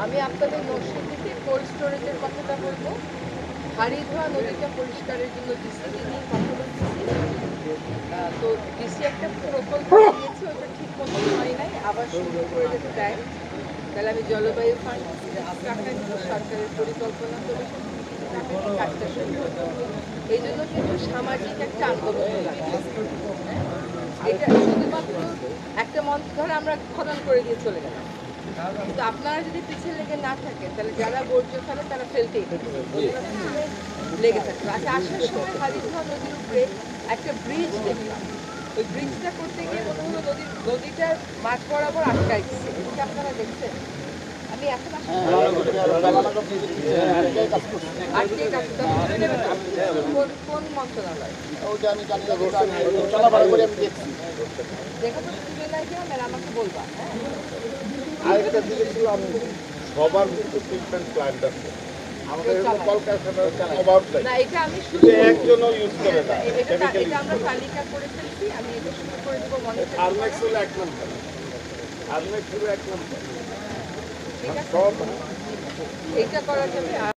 আমি আপনাদের নরসিংদীতে কোল্ড স্টোরেজের কথাটা বলবো। হাড়িধোয়া নদীটা পরিষ্কারের জন্য ডিসিকে নিয়ে কথা বলতেছি। তো ডিসি একটা প্রকল্প দিয়েছে, ওটা ঠিক মতো হয় নাই, আবার শুরু করে যেতে দেয়। তাহলে আমি জলবায়ু ফান্ড টাকা নিয়ে সরকারের পরিকল্পনা করে কাজটা শুরু করবো। এই জন্য কিন্তু সামাজিক একটা আন্দোলন লাগছে। এটা শুধুমাত্র একটা মঞ্চ ধরে আমরা খনন করে দিয়ে চলে গেলাম, কিন্তু আপনারা যদি পিছিয়ে লেগে না থাকেন তাহলে যারা বর্জ্য ফেলে তারা ফেলতেই লেগে থাকবে। আচ্ছা, আসার সময় হাড়িধোয়া নদীর উপরে একটা ব্রিজ দেখলাম। ওই ব্রিজটা করতে গিয়ে মনে হলো নদীটার মাঝ বরাবর আটকাই দিচ্ছে। এটা আপনারা দেখছেন? আমি এখন কোন মন্ত্রণালয় দেখা তো তুলে নাই কেন, আমাকে বলবা। হ্যাঁ, আরেকটা দিকে ছিল সবার কিন্তু ট্রিটমেন্ট প্ল্যান্ট আছে, আমাদের কলকারখানার অভাব নাই। না, এটা আমি একজনও ইউজ করে না। এটা আমরা তালিকা করে ফেলছি, আমি এটা শুরু করে দেবো। মনে আর্মেক্স হলো 1 নম্বর, আর্মেক্স হলো 1 নম্বর। ঠিক আছে, এইটা করা যাবে।